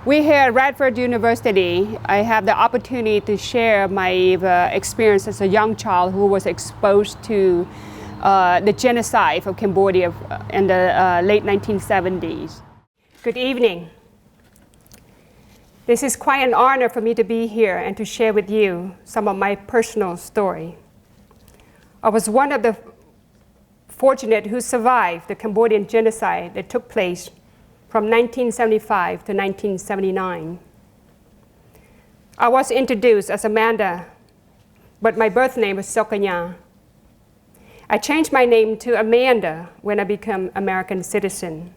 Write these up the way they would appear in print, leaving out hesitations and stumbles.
We here at Radford University, I have the opportunity to share my experience as a young child who was exposed to the genocide of Cambodia in the late 1970s. Good evening. This is quite an honor for me to be here and to share with you some of my personal story. I was one of the fortunate who survived the Cambodian genocide that took place from 1975 to 1979. I was introduced as Amanda, but my birth name was Sokanya. I changed my name to Amanda when I became American citizen.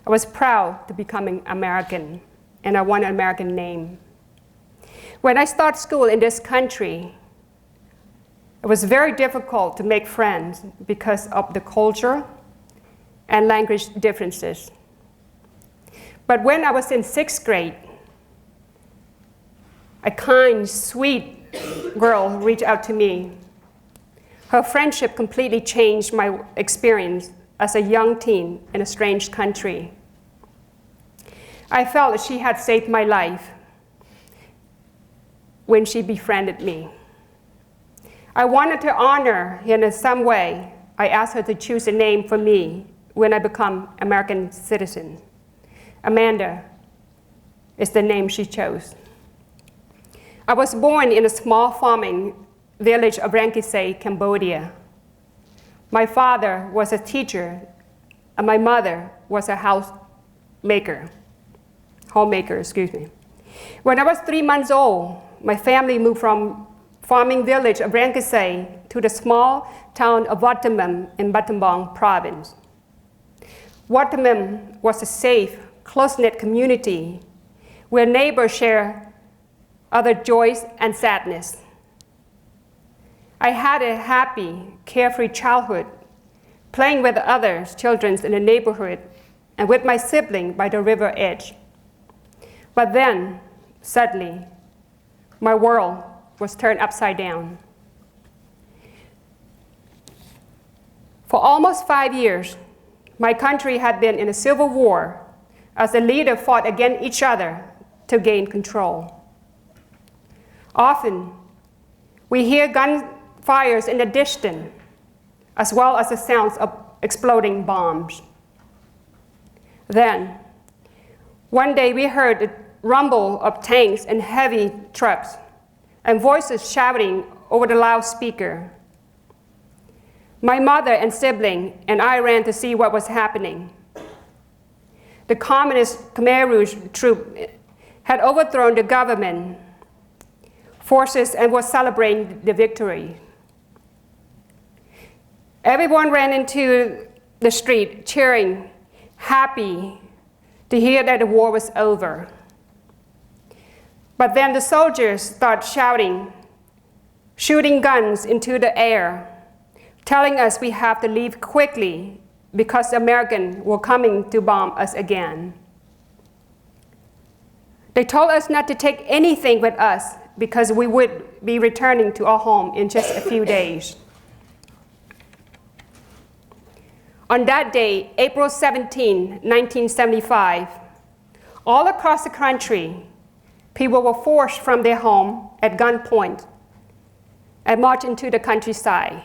I was proud to becoming American, and I want an American name. When I started school in this country, it was very difficult to make friends because of the culture and language differences. But when I was in 6th grade, a kind, sweet girl reached out to me. Her friendship completely changed my experience as a young teen in a strange country. I felt that she had saved my life when she befriended me. I wanted to honor her in some way. I asked her to choose a name for me when I become American citizen. Amanda is the name she chose. I was born in a small farming village of Rangkisei, Cambodia. My father was a teacher, and my mother was a homemaker. When I was 3 months old, my family moved from farming village of Rangkisei to the small town of Wattamam in Battambang province. Wattamam was a safe, close-knit community where neighbors share other joys and sadness. I had a happy, carefree childhood, playing with other children in the neighborhood and with my sibling by the river edge. But then, suddenly, my world was turned upside down. For almost 5 years, my country had been in a civil war as the leaders fought against each other to gain control. Often, we hear gunfires in the distance, as well as the sounds of exploding bombs. Then, one day we heard the rumble of tanks and heavy trucks, and voices shouting over the loudspeaker. My mother and sibling and I ran to see what was happening. The communist Khmer Rouge troop had overthrown the government forces and was celebrating the victory. Everyone ran into the street cheering, happy to hear that the war was over. But then the soldiers started shouting, shooting guns into the air, telling us we have to leave quickly because the Americans were coming to bomb us again. They told us not to take anything with us because we would be returning to our home in just a few days. On that day, April 17, 1975, all across the country, people were forced from their home at gunpoint and marched into the countryside.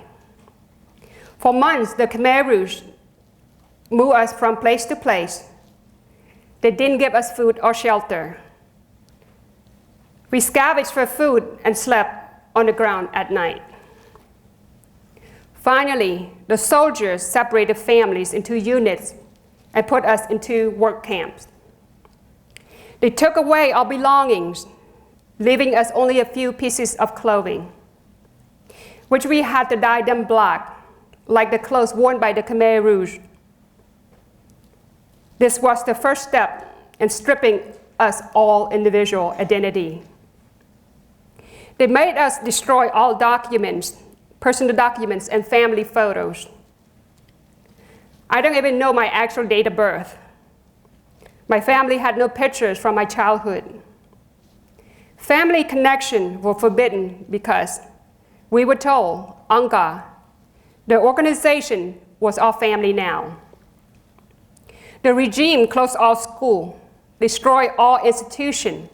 For months, the Khmer Rouge moved us from place to place. They didn't give us food or shelter. We scavenged for food and slept on the ground at night. Finally, the soldiers separated families into units and put us into work camps. They took away our belongings, leaving us only a few pieces of clothing, which we had to dye them black, like the clothes worn by the Khmer Rouge. This was the first step in stripping us all individual identity. They made us destroy all documents, personal documents, and family photos. I don't even know my actual date of birth. My family had no pictures from my childhood. Family connection were forbidden because we were told, Angka, the organization, was our family now. The regime closed all schools, destroyed all institutions,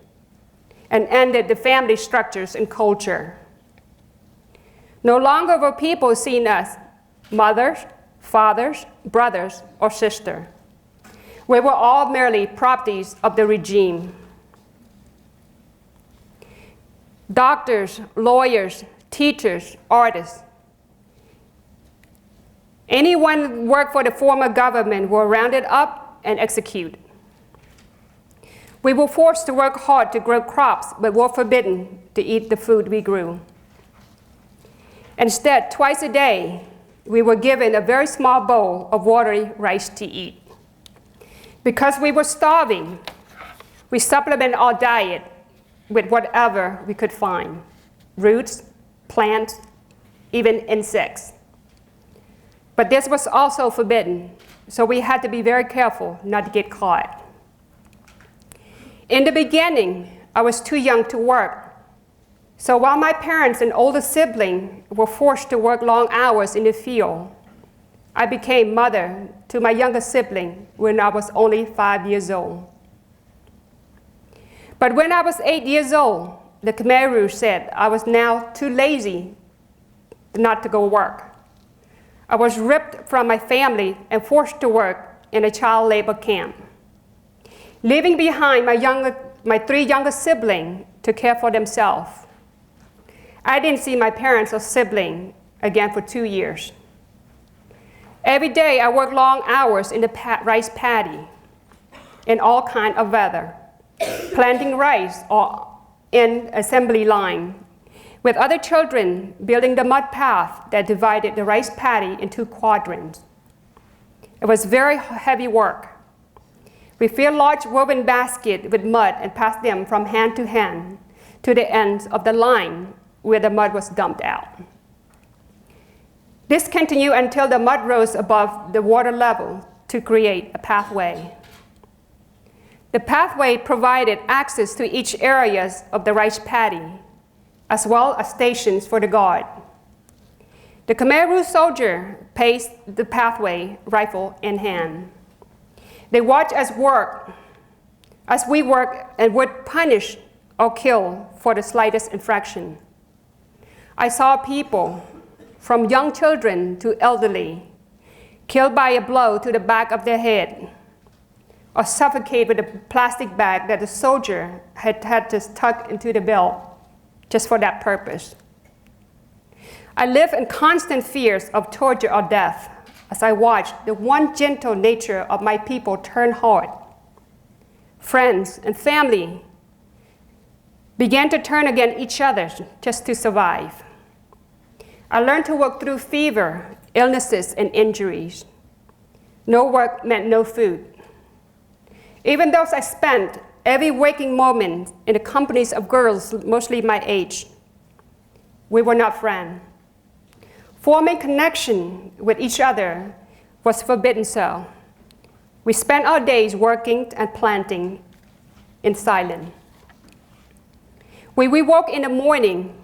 and ended the family structures and culture. No longer were people seen as mothers, fathers, brothers, or sisters. We were all merely properties of the regime. Doctors, lawyers, teachers, artists, anyone who worked for the former government were rounded up and executed. We were forced to work hard to grow crops, but were forbidden to eat the food we grew. Instead, twice a day, we were given a very small bowl of watery rice to eat. Because we were starving, we supplemented our diet with whatever we could find: roots, plants, even insects. But this was also forbidden, so we had to be very careful not to get caught. In the beginning, I was too young to work. So while my parents and older sibling were forced to work long hours in the field, I became mother to my younger sibling when I was only 5 years old. But when I was 8 years old, the Khmer Rouge said I was now too lazy not to go work. I was ripped from my family and forced to work in a child labor camp, leaving behind my 3 younger siblings to care for themselves. I didn't see my parents or sibling again for 2 years. Every day I worked long hours in the rice paddy in all kinds of weather, planting rice or in assembly line, with other children building the mud path that divided the rice paddy into quadrants. It was very heavy work. We filled large woven baskets with mud and passed them from hand to the ends of the line where the mud was dumped out. This continued until the mud rose above the water level to create a pathway. The pathway provided access to each area of the rice paddy, as well as stations for the guard. The Khmer Rouge soldier paced the pathway, rifle in hand. They watched us work, as we worked, and would punish or kill for the slightest infraction. I saw people, from young children to elderly, killed by a blow to the back of their head, or suffocated with a plastic bag that the soldier had just tucked into the belt just for that purpose. I lived in constant fears of torture or death as I watched the one gentle nature of my people turn hard. Friends and family began to turn against each other just to survive. I learned to work through fever, illnesses, and injuries. No work meant no food. Even though I spent every waking moment in the companies of girls mostly my age, we were not friends. Forming connection with each other was forbidden so. We spent our days working and planting in silence. When we woke in the morning,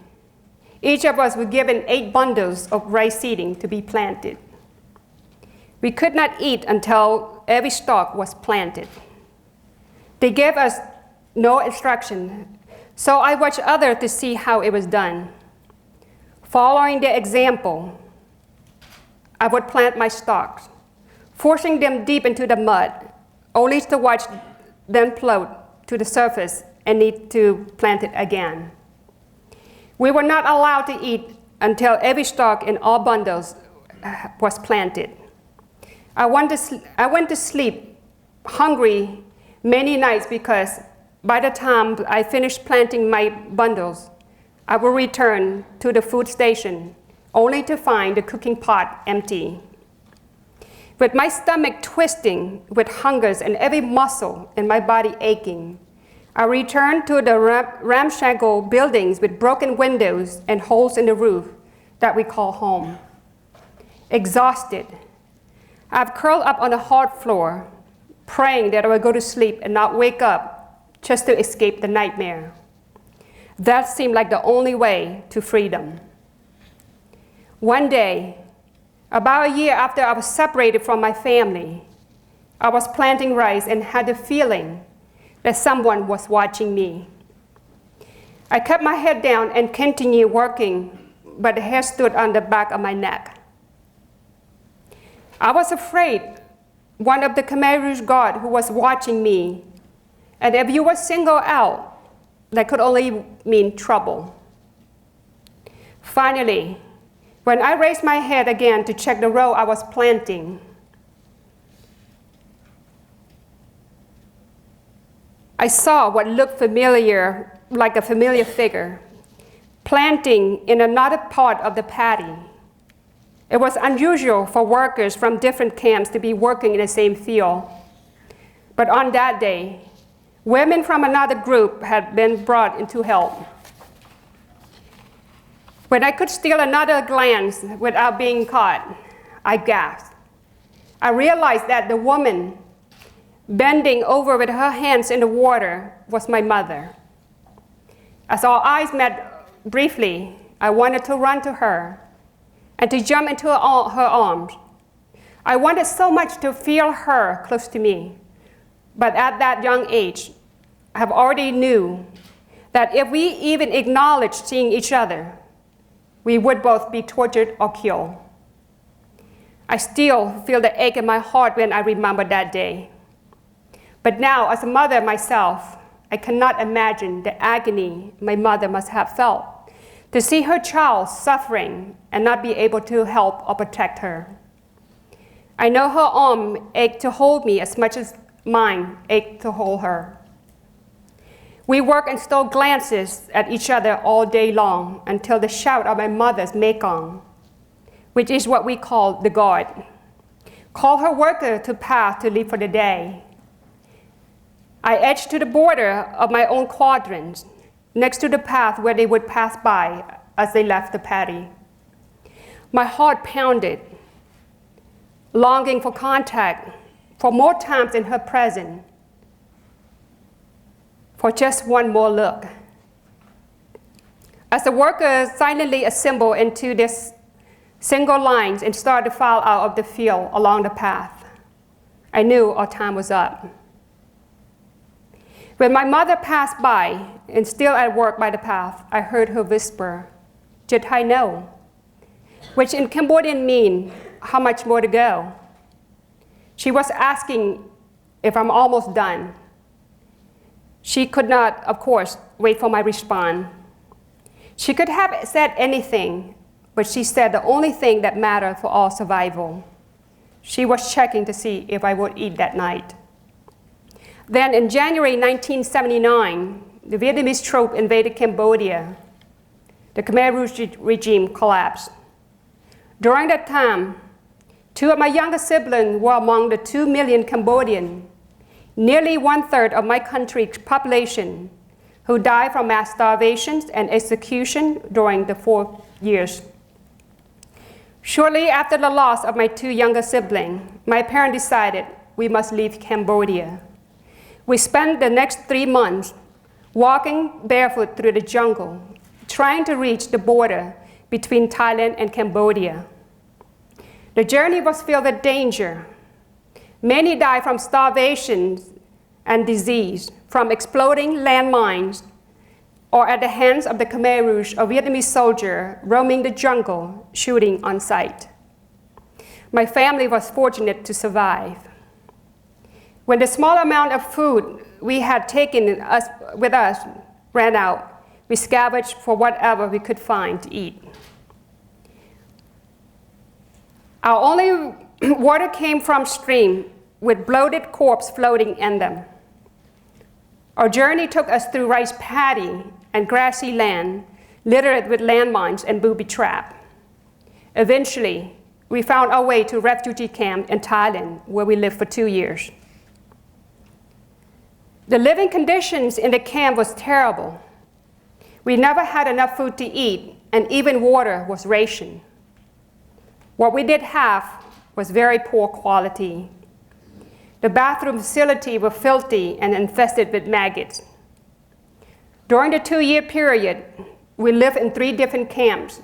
each of us was given 8 bundles of rice seeding to be planted. We could not eat until every stalk was planted. They gave us no instruction, so I watched others to see how it was done. Following their example, I would plant my stalks, forcing them deep into the mud, only to watch them float to the surface and need to plant it again. We were not allowed to eat until every stalk in all bundles was planted. I went to sleep hungry many nights because by the time I finished planting my bundles, I would return to the food station only to find the cooking pot empty. With my stomach twisting with hunger and every muscle in my body aching, I returned to the ramshackle buildings with broken windows and holes in the roof that we call home. Exhausted, I've curled up on the hard floor, praying that I would go to sleep and not wake up just to escape the nightmare. That seemed like the only way to freedom. One day, about a year after I was separated from my family, I was planting rice and had the feeling that someone was watching me. I kept my head down and continued working, but the hair stood on the back of my neck. I was afraid one of the Khmer Rouge guard who was watching me, and if you were singled out, that could only mean trouble. Finally, when I raised my head again to check the row I was planting, I saw what looked familiar, like a familiar figure, planting in another part of the paddy. It was unusual for workers from different camps to be working in the same field. But on that day, women from another group had been brought in to help. When I could steal another glance without being caught, I gasped. I realized that the woman bending over with her hands in the water was my mother. As our eyes met briefly, I wanted to run to her and to jump into her arms. I wanted so much to feel her close to me, but at that young age, I have already knew that if we even acknowledged seeing each other, we would both be tortured or killed. I still feel the ache in my heart when I remember that day. But now, as a mother myself, I cannot imagine the agony my mother must have felt to see her child suffering and not be able to help or protect her. I know her arm ached to hold me as much as mine ached to hold her. We worked and stole glances at each other all day long until the shout of my mother's Mekong, which is what we call the guard, called her worker to pass to leave for the day. I edged to the border of my own quadrant, next to the path where they would pass by as they left the paddy. My heart pounded, longing for contact, for more times in her presence, for just one more look. As the workers silently assembled into this single lines and started to file out of the field along the path, I knew our time was up. When my mother passed by and still at work by the path, I heard her whisper, "Chit hai no," which in Cambodian means, "How much more to go?" She was asking if I'm almost done. She could not, of course, wait for my response. She could have said anything, but she said the only thing that mattered for our survival. She was checking to see if I would eat that night. Then in January 1979, the Vietnamese troop invaded Cambodia. The Khmer Rouge regime collapsed. During that time, two of my younger siblings were among the 2 million Cambodians, nearly 1/3 of my country's population, who died from mass starvation and execution during the 4 years. Shortly after the loss of my 2 younger siblings, my parents decided we must leave Cambodia. We spent the next 3 months walking barefoot through the jungle, trying to reach the border between Thailand and Cambodia. The journey was filled with danger. Many died from starvation and disease, from exploding landmines, or at the hands of the Khmer Rouge, a Vietnamese soldier roaming the jungle, shooting on sight. My family was fortunate to survive. When the small amount of food we had taken with us ran out, we scavenged for whatever we could find to eat. Our only water came from stream with bloated corpses floating in them. Our journey took us through rice paddy and grassy land littered with landmines and booby traps. Eventually, we found our way to a refugee camp in Thailand, where we lived for 2 years. The living conditions in the camp was terrible. We never had enough food to eat, and even water was rationed. What we did have was very poor quality. The bathroom facility were filthy and infested with maggots. During the 2-year period, we lived in 3 different camps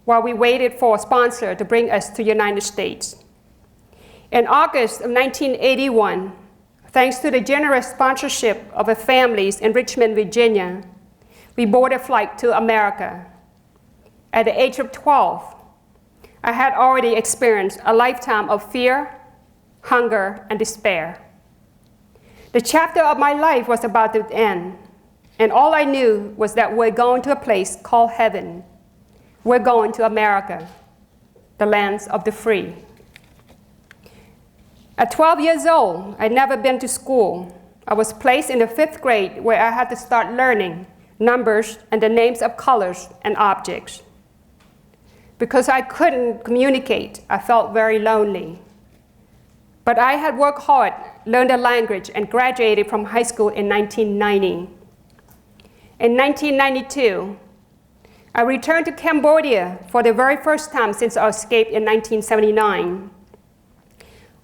while we waited for a sponsor to bring us to the United States. In August of 1981, Thanks to the generous sponsorship of the families in Richmond, Virginia, we boarded a flight to America. At the age of 12, I had already experienced a lifetime of fear, hunger, and despair. The chapter of my life was about to end, and all I knew was that we're going to a place called heaven. We're going to America, the lands of the free. At 12 years old, I'd never been to school. I was placed in the 5th grade where I had to start learning numbers and the names of colors and objects. Because I couldn't communicate, I felt very lonely. But I had worked hard, learned the language, and graduated from high school in 1990. In 1992, I returned to Cambodia for the very first time since our escape in 1979.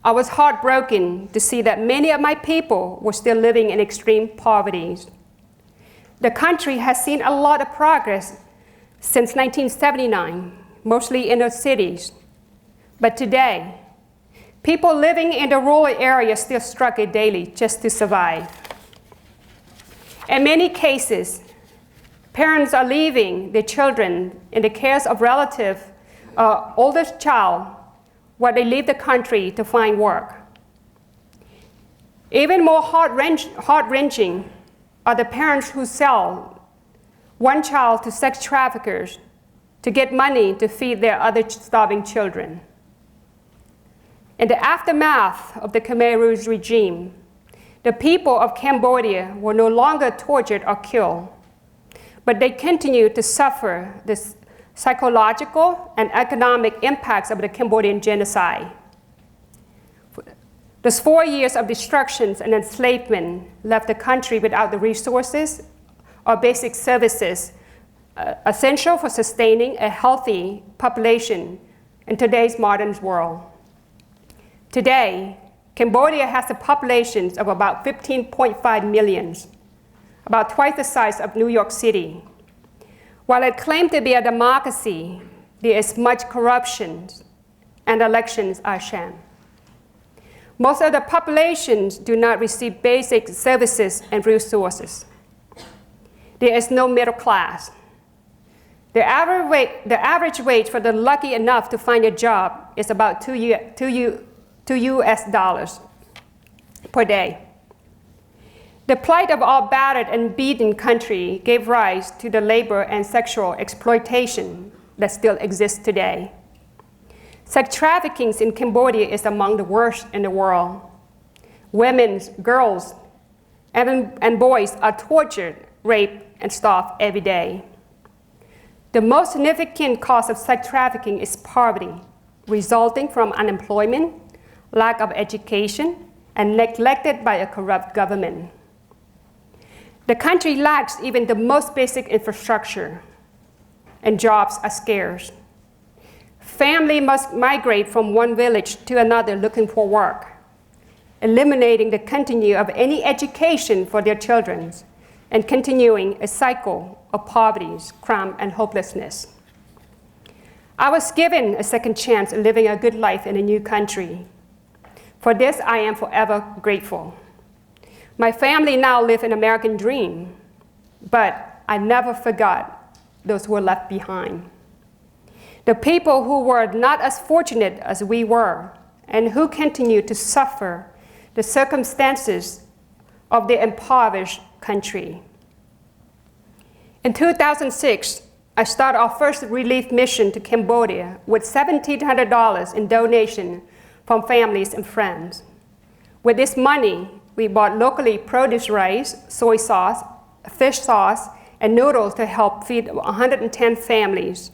I was heartbroken to see that many of my people were still living in extreme poverty. The country has seen a lot of progress since 1979, mostly in the cities. But today, people living in the rural areas still struggle daily just to survive. In many cases, parents are leaving their children in the care of relative, oldest child, while they leave the country to find work. Even more heart-wrenching are the parents who sell one child to sex traffickers to get money to feed their other starving children. In the aftermath of the Khmer Rouge regime, the people of Cambodia were no longer tortured or killed, but they continued to suffer the psychological and economic impacts of the Cambodian genocide. Those 4 years of destruction and enslavement left the country without the resources or basic services essential for sustaining a healthy population in today's modern world. Today, Cambodia has a population of about 15.5 million, about twice the size of New York City. While it claims to be a democracy, there is much corruption and elections are sham. Most of the populations do not receive basic services and resources. There is no middle class. The average wage for the lucky enough to find a job is about $2 US per day. The plight of our battered and beaten country gave rise to the labor and sexual exploitation that still exists today. Sex trafficking in Cambodia is among the worst in the world. Women, girls, and boys are tortured, raped, and starved every day. The most significant cause of sex trafficking is poverty, resulting from unemployment, lack of education, and neglected by a corrupt government. The country lacks even the most basic infrastructure, and jobs are scarce. Families must migrate from one village to another looking for work, eliminating the continue of any education for their children, and continuing a cycle of poverty, crime, and hopelessness. I was given a second chance at living a good life in a new country. For this, I am forever grateful. My family now live an American dream, but I never forgot those who were left behind. The people who were not as fortunate as we were, and who continue to suffer the circumstances of the impoverished country. In 2006, I started our first relief mission to Cambodia with $1,700 in donation from families and friends. With this money, we bought locally produced rice, soy sauce, fish sauce, and noodles to help feed 110 families.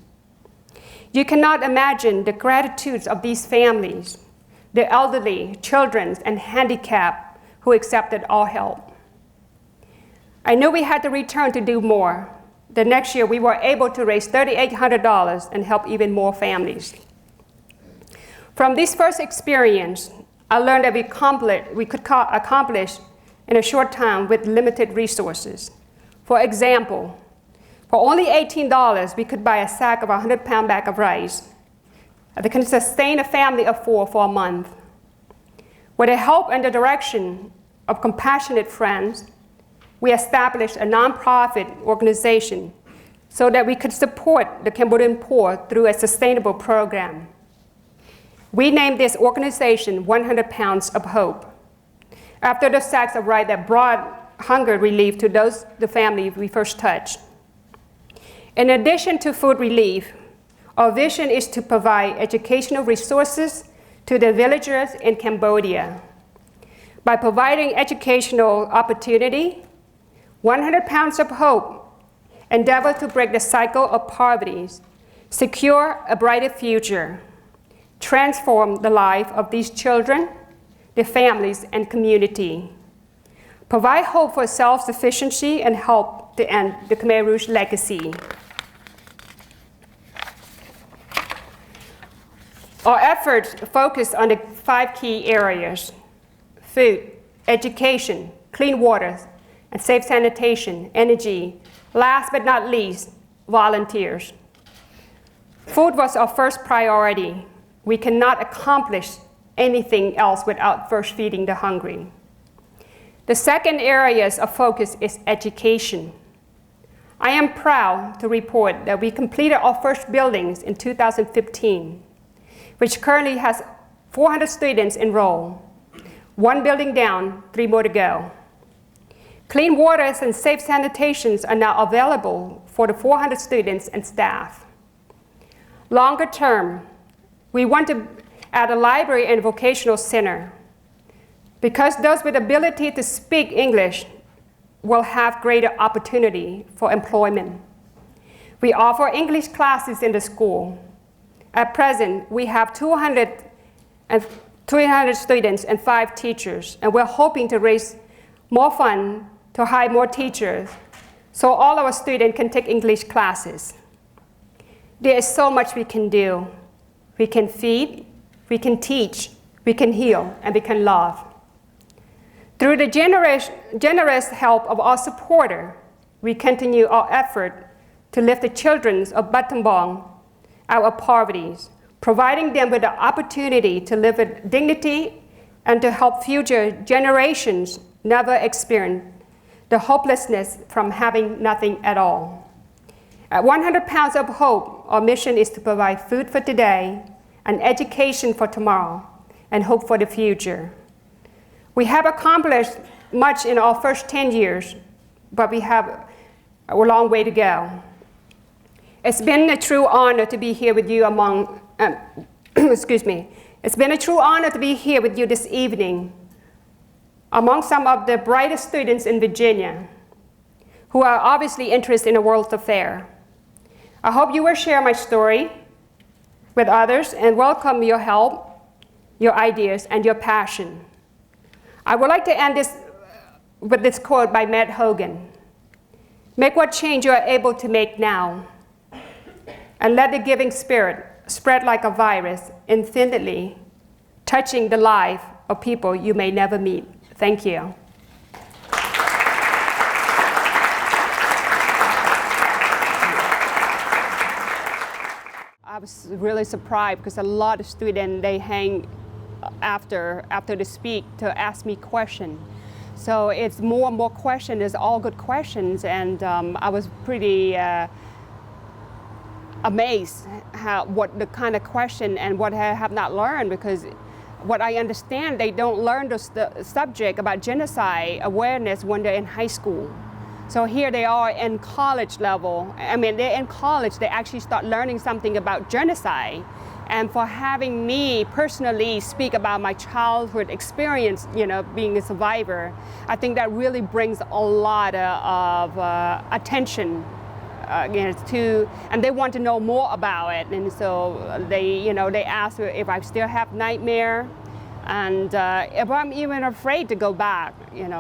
You cannot imagine the gratitude of these families, the elderly, children, and handicapped who accepted our help. I knew we had to return to do more. The next year, we were able to raise $3,800 and help even more families. From this first experience, I learned that we could accomplish in a short time with limited resources. For example, for only $18, we could buy a sack of 100-pound bag of rice that can sustain a family of 4 for a month. With the help and the direction of compassionate friends, we established a nonprofit organization so that we could support the Cambodian poor through a sustainable program. We named this organization 100 Pounds of Hope, after the sacks of rice that brought hunger relief to the families we first touched. In addition to food relief, our vision is to provide educational resources to the villagers in Cambodia. By providing educational opportunity, 100 Pounds of Hope endeavor to break the cycle of poverty, secure a brighter future, transform the life of these children, their families, and community, provide hope for self-sufficiency, and help to end the Khmer Rouge legacy. Our efforts focus on the 5 key areas: food, education, clean water, and safe sanitation, energy. Last but not least, volunteers. Food was our first priority. We cannot accomplish anything else without first feeding the hungry. The second area of focus is education. I am proud to report that we completed our first buildings in 2015, which currently has 400 students enrolled. 1 building down, 3 more to go. Clean waters and safe sanitations are now available for the 400 students and staff. Longer term, we want to add a library and vocational center, because those with ability to speak English will have greater opportunity for employment. We offer English classes in the school. At present, we have 300 students and 5 teachers, and we're hoping to raise more funds to hire more teachers so all our students can take English classes. There is so much we can do. We can feed, we can teach, we can heal, and we can love. Through the generous help of our supporters, we continue our effort to lift the children of Battambang out of poverty, providing them with the opportunity to live with dignity and to help future generations never experience the hopelessness from having nothing at all. At 100 Pounds of Hope, our mission is to provide food for today, and education for tomorrow, and hope for the future. We have accomplished much in our first 10 years, but we have a long way to go. It's been a true honor to be here with you It's been a true honor to be here with you this evening among some of the brightest students in Virginia who are obviously interested in the world affair. I hope you will share my story with others and welcome your help, your ideas, and your passion. I would like to end this with this quote by Matt Hogan. Make what change you are able to make now, and let the giving spirit spread like a virus infinitely, touching the life of people you may never meet. Thank you. I was really surprised because a lot of students, they hang after they speak to ask me questions. So it's more and more questions, it's all good questions, and I was pretty amazed what the kind of question and what I have not learned, because what I understand, they don't learn the subject about genocide awareness when they're in high school. So here they are in college level. I mean, they're in college, they actually start learning something about genocide. And for having me personally speak about my childhood experience, you know, being a survivor, I think that really brings a lot of attention and they want to know more about it. And so they ask if I still have nightmare, and if I'm even afraid to go back,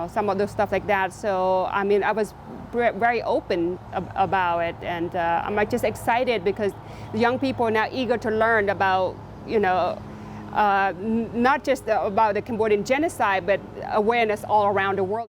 some of those stuff like that. So I mean, I was very open about it, and I'm just excited because the young people are now eager to learn about, not just about the Cambodian genocide, but awareness all around the world.